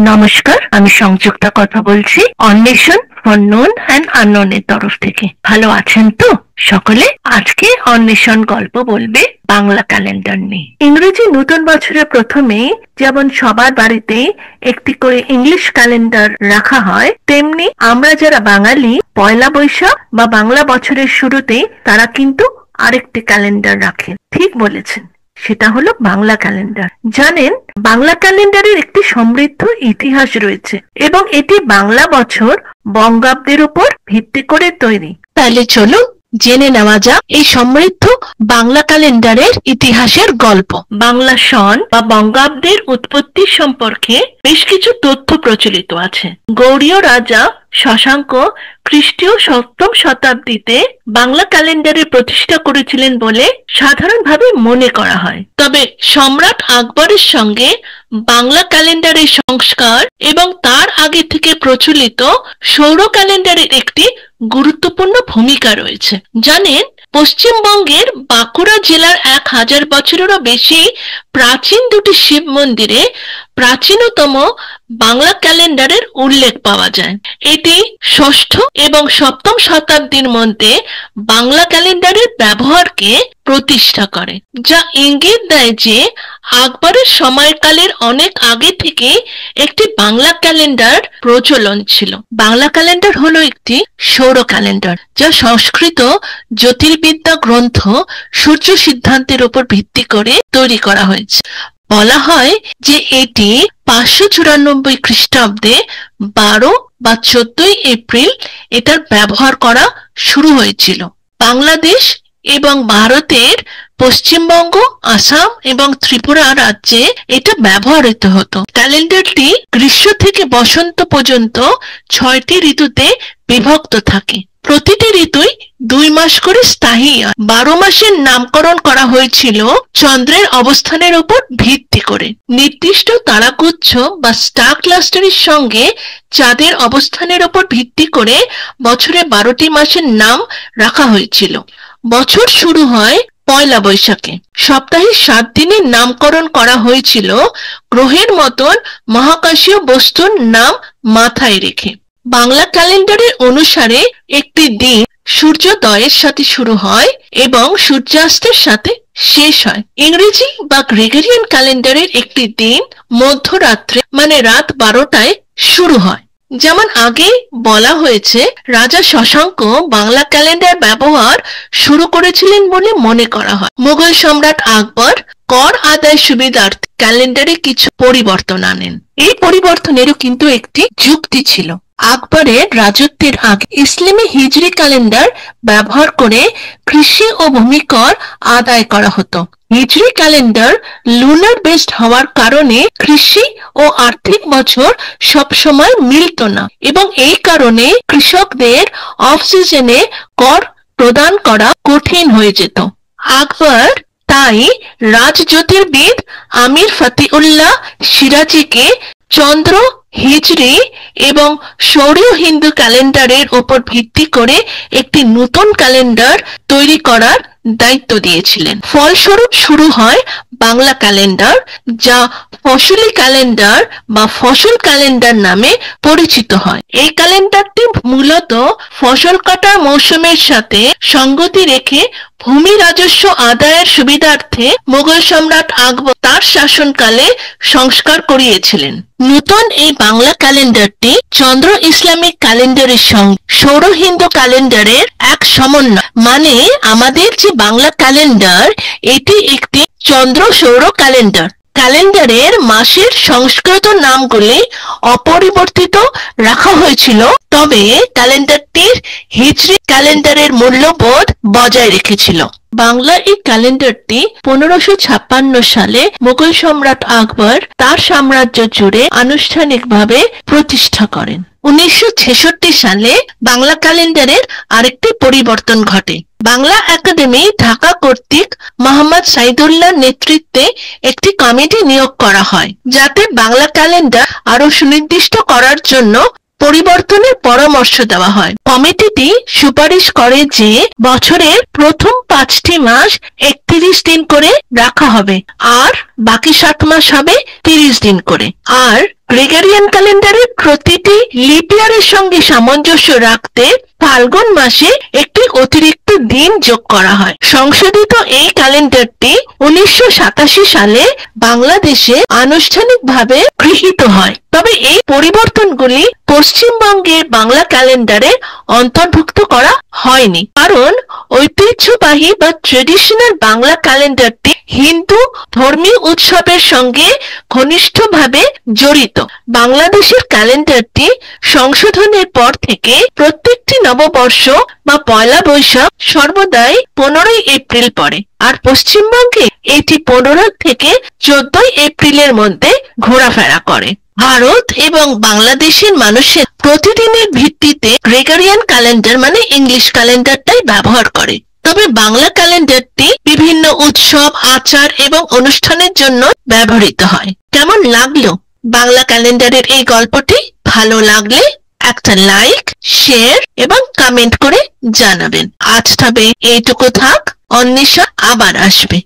নমস্কার, আমি সংযুক্তা কথা বলছি অন্বেষণ ফর নোন অ্যান্ড আননোনের তরফ থেকে। ভালো আছেন তো সকলে? আজকে অন্বেষণ গল্প বলবে বাংলা ক্যালেন্ডার নিয়ে। ইংরেজি নতুন বছরের প্রথমেই যেমন সবার বাড়িতে একটি করে ইংলিশ ক্যালেন্ডার রাখা হয়, তেমনি আমরা যারা বাঙালি পয়লা বৈশাখ বা বাংলা বছরের শুরুতে তারা কিন্তু আরেকটি ক্যালেন্ডার রাখেন। ঠিক বলেছেন, সেটা হলো বাংলা ক্যালেন্ডার। জানেন, বাংলা ক্যালেন্ডারের একটি সমৃদ্ধ ইতিহাস রয়েছে এবং এটি বাংলা বছর বঙ্গাব্দের উপর ভিত্তি করে তৈরি। তাহলে চলুন জেনে নেওয়া যাক এই সমৃদ্ধ বাংলা ক্যালেন্ডারের ইতিহাসের গল্প। বাংলা সন বা বঙ্গাব্দের উৎপত্তি সম্পর্কে বেশ কিছু তথ্য প্রচলিত আছে। গৌড়ীয় রাজা শশাঙ্ক খ্রিস্টীয় 7ম শতাব্দীতে বাংলা ক্যালেন্ডারের প্রতিষ্ঠা করেছিলেন বলে সাধারণভাবে মনে করা হয়। তবে সম্রাট আকবরের সঙ্গে বাংলা ক্যালেন্ডারের সংস্কার এবং তার আগে থেকে প্রচলিত সৌর ক্যালেন্ডারের একটি গুরুত্বপূর্ণ ভূমিকা রয়েছে। জানেন, পশ্চিমবঙ্গের বাঁকুড়া জেলার 1000 বছরেরও বেশি প্রাচীন দুটি শিব মন্দিরে প্রাচীনতম বাংলা ক্যালেন্ডারের উল্লেখ পাওয়া যায়। এটি 6ষ্ঠ এবং 7ম শতাব্দীর মধ্যে বাংলা ক্যালেন্ডারের ব্যবহারকে প্রতিষ্ঠা করে, যা ইঙ্গিত দেয় যে আকবরের সময়কালের অনেক আগে থেকে একটি বাংলা ক্যালেন্ডার প্রচলন ছিল। বাংলা ক্যালেন্ডার হলো একটি সৌর ক্যালেন্ডার, যা সংস্কৃত জ্যোতির্বিদ্যা গ্রন্থ সূর্য সিদ্ধান্তের উপর ভিত্তি করে তৈরি করা হয়েছে। বলা হয় যে এটি 594 খ্রিস্টাব্দে 12 বা 14 এপ্রিল এটার ব্যবহার করা শুরু হয়েছিল। বাংলাদেশ এবং ভারতের পশ্চিমবঙ্গ, আসাম এবং ত্রিপুরা রাজ্যে এটা ব্যবহৃত হতো। ক্যালেন্ডারটি গ্রীষ্ম থেকে বসন্ত পর্যন্ত 6টি ঋতুতে বিভক্ত থাকে। প্রতিটি ঋতুই 2 মাস করে স্থায়ী। 12 মাসের নামকরণ করা হয়েছিল চন্দ্রের অবস্থানের উপর ভিত্তি করে। নির্দিষ্ট তারাগুচ্ছ বা স্টার ক্লাস্টারের সঙ্গে চাঁদের অবস্থানের উপর ভিত্তি করে বছরে 12টি মাসের নাম রাখা হয়েছিল। বছর শুরু হয় পয়লা বৈশাখে। সপ্তাহে 7 দিনের নামকরণ করা হয়েছিল গ্রহের মতন মহাকাশীয় বস্তুর নাম মাথায় রেখে। বাংলা ক্যালেন্ডারের অনুসারে একটি দিন সূর্যোদয়ের সাথে শুরু হয় এবং সূর্যাস্তের সাথে শেষ হয়। ইংরেজি বা গ্রেগরিয়ান ক্যালেন্ডারের একটি দিন মধ্যরাত্রে মানে রাত 12টায় শুরু হয়। যেমন আগে বলা হয়েছে, রাজা শশাঙ্ক বাংলা ক্যালেন্ডার ব্যবহার শুরু করেছিলেন বলে মনে করা হয়। মুঘল সম্রাট আকবর কর আদায় সুবিধার্থে ক্যালেন্ডারে কিছু পরিবর্তন আনেন। এই পরিবর্তনেরও কিন্তু একটি যুক্তি ছিল। আকবরের রাজত্বের আগে ইসলামী হিজরি ক্যালেন্ডার ব্যবহার করে কৃষি ও ভূমিকর আদায় করা হতো। হিজরি ক্যালেন্ডার লুনার বেসড হওয়ার কারণে কৃষি ও আর্থিক বছর সবসময় মিলত না এবং এই কারণে কৃষকদের অফ সিজনে কর প্রদান করা কঠিন হয়ে যেত। আকবর তাই রাজ জ্যোতির্বিদ আমির ফতিউল্লাহ সিরাজিকে চন্দ্র, হিজরি এবং সৌরীয় হিন্দু ক্যালেন্ডারের উপর ভিত্তি করে একটি নতুন ক্যালেন্ডার তৈরি করার দায়িত্ব দিয়েছিলেন। ফলস্বরূপ শুরু হয় বাংলা ক্যালেন্ডার, যা ফসলি ক্যালেন্ডার বা ফসল ক্যালেন্ডার নামে পরিচিত হয়। এই ক্যালেন্ডারটি মূলত ফসল কাটার মৌসুমের সাথে সঙ্গতি রেখে ভূমি রাজস্ব আদায়ের সুবিধার্থে মুঘল সম্রাট আকবর তার শাসনকালে সংস্কার করিয়েছিলেন। নতুন এই বাংলা ক্যালেন্ডারটি চন্দ্র ইসলামিক ক্যালেন্ডারের সঙ্গে সৌর হিন্দু ক্যালেন্ডারের এক সমন্বয়। মানে আমাদের যে বাংলা ক্যালেন্ডার, এটি একটি চন্দ্র সৌর ক্যালেন্ডার। ক্যালেন্ডারের মাসের সংস্কৃত নামগুলি অপরিবর্তিত রাখা হয়েছিল, তবে ক্যালেন্ডারটির হিজরি ক্যালেন্ডারের মূল্যবোধ বজায় রেখেছিল। বাংলা এই ক্যালেন্ডারটি 1556 সালে মুঘল সম্রাট আকবর তার সাম্রাজ্য জুড়ে আনুষ্ঠানিকভাবে প্রতিষ্ঠা করেন। 1966 সালে বাংলা ক্যালেন্ডারের আরেকটি পরিবর্তন ঘটে। বাংলা একাডেমি ঢাকা কর্তৃক মোহাম্মদ সাইদুল্লাহর নেতৃত্বে একটি কমিটি নিয়োগ করা হয়, যাতে বাংলা ক্যালেন্ডার আরো সুনির্দিষ্ট করার জন্য পরিবর্তনের পরামর্শ দেওয়া হয়। কমিটিটি সুপারিশ করে যে বছরের প্রথম 5টি মাস 31 দিন করে রাখা হবে, আর বাকি 7 মাস হবে 30 দিন করে। আর গ্রেগরিয়ান ক্যালেন্ডারের প্রতিটি লিপ ইয়ারের সঙ্গে সামঞ্জস্য রাখতে ফাল্গুন মাসে একটি অতিরিক্ত দিন যোগ করা হয়। সংশোধিত এই ক্যালেন্ডারটি 1987 সালে বাংলাদেশে আনুষ্ঠানিকভাবে গৃহীত হয়। তবে এই পরিবর্তনগুলি পশ্চিমবঙ্গের বাংলা ক্যালেন্ডারে অন্তর্ভুক্ত করা হয়নি, কারণ ঐতিহ্যবাহী বা ট্রেডিশনাল বাংলা ক্যালেন্ডারটি হিন্দু ধর্মীয় উৎসবের সঙ্গে ঘনিষ্ঠভাবে জড়িত। বাংলাদেশের ক্যালেন্ডারটি সংশোধনের পর থেকে প্রত্যেকটি নববর্ষ বা পয়লা বৈশাখ সর্বদাই 15 এপ্রিল পড়ে, আর পশ্চিমবঙ্গে এটি 15 থেকে 14 এপ্রিলের মধ্যে ঘোরাফেরা করে। ভারত এবং বাংলাদেশের মানুষের প্রতিদিনের ভিত্তিতে গ্রেগরিয়ান ক্যালেন্ডার মানে ইংলিশ ক্যালেন্ডারটাই ব্যবহার করে। তবে বাংলা ক্যালেন্ডারটি বিভিন্ন উৎসব, আচার এবং অনুষ্ঠানের জন্য ব্যবহৃত হয়। কেমন লাগলো বাংলা ক্যালেন্ডারের এই গল্পটি? ভালো লাগলে একটা লাইক, শেয়ার এবং কমেন্ট করে জানাবেন। আজ তবে এইটুকু থাক, অন্বেষা আবার আসবে।